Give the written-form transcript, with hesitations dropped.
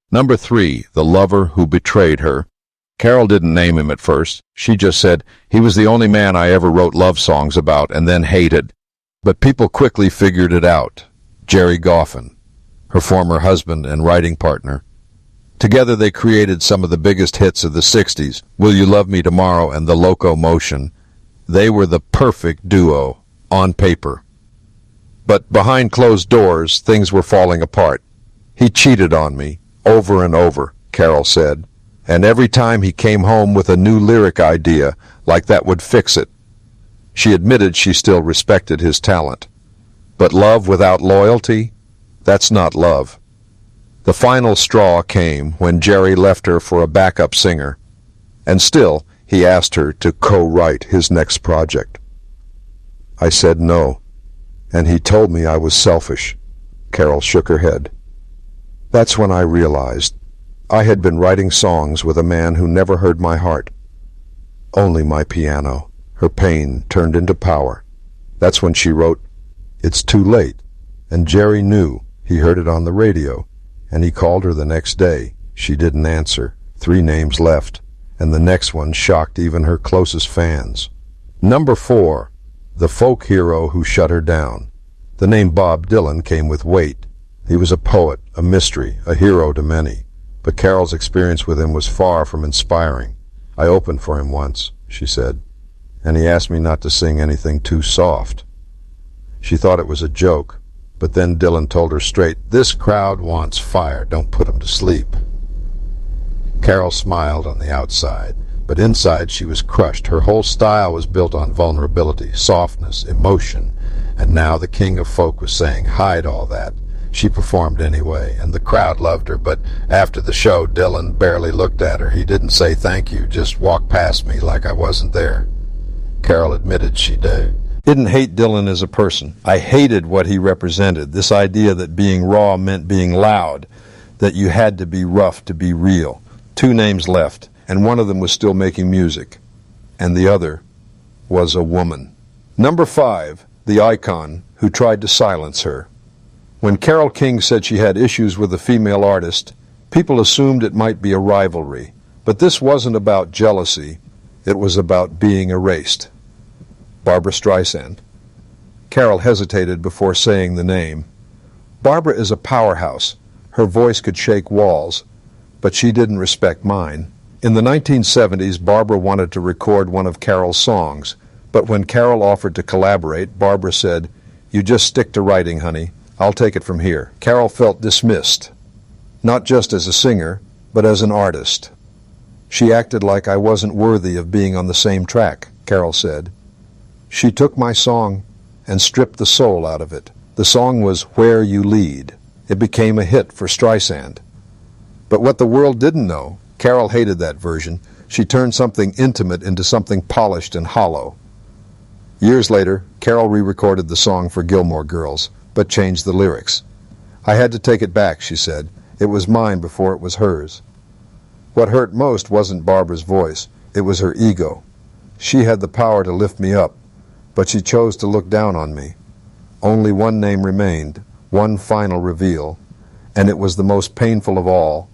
Number 3, the lover who betrayed her. Carole didn't name him at first. She just said, he was the only man I ever wrote love songs about and then hated. But people quickly figured it out. Jerry Goffin, her former husband and writing partner. Together they created some of the biggest hits of the 60s, Will You Love Me Tomorrow and The Locomotion. They were the perfect duo, on paper. But behind closed doors, things were falling apart. He cheated on me, over and over, Carole said. And every time he came home with a new lyric idea, like that would fix it. She admitted she still respected his talent. But love without loyalty? That's not love. The final straw came when Jerry left her for a backup singer. And still, he asked her to co-write his next project. I said no, and he told me I was selfish. Carole shook her head. That's when I realized I had been writing songs with a man who never heard my heart. Only my piano. Her pain turned into power. That's when she wrote, It's Too Late, and Jerry knew. He heard it on the radio, and he called her the next day. She didn't answer. 3 names left, and the next one shocked even her closest fans. Number 4, the folk hero who shut her down. The name Bob Dylan came with weight. He was a poet, a mystery, a hero to many. But Carole's experience with him was far from inspiring. I opened for him once, she said, and he asked me not to sing anything too soft. She thought it was a joke, but then Dylan told her straight, This crowd wants fire, don't put 'em to sleep. Carole smiled on the outside, but inside she was crushed. Her whole style was built on vulnerability, softness, emotion, and now the king of folk was saying, hide all that. She performed anyway, and the crowd loved her, but after the show, Dylan barely looked at her. He didn't say thank you, just walked past me like I wasn't there. Carole admitted she didn't hate Dylan as a person. I hated what he represented, this idea that being raw meant being loud, that you had to be rough to be real. 2 names left, and one of them was still making music, and the other was a woman. Number 5, the icon who tried to silence her. When Carole King said she had issues with a female artist, people assumed it might be a rivalry. But this wasn't about jealousy. It was about being erased. Barbra Streisand. Carole hesitated before saying the name. Barbra is a powerhouse. Her voice could shake walls, but she didn't respect mine. In the 1970s, Barbra wanted to record one of Carole's songs, but when Carole offered to collaborate, Barbra said, You just stick to writing, honey. I'll take it from here. Carole felt dismissed, not just as a singer, but as an artist. She acted like I wasn't worthy of being on the same track, Carole said. She took my song and stripped the soul out of it. The song was Where You Lead. It became a hit for Streisand. But what the world didn't know, Carole hated that version. She turned something intimate into something polished and hollow. Years later, Carole re-recorded the song for Gilmore Girls, but changed the lyrics. I had to take it back, she said. It was mine before it was hers. What hurt most wasn't Barbra's voice. It was her ego. She had the power to lift me up, but she chose to look down on me. Only one name remained, one final reveal, and it was the most painful of all.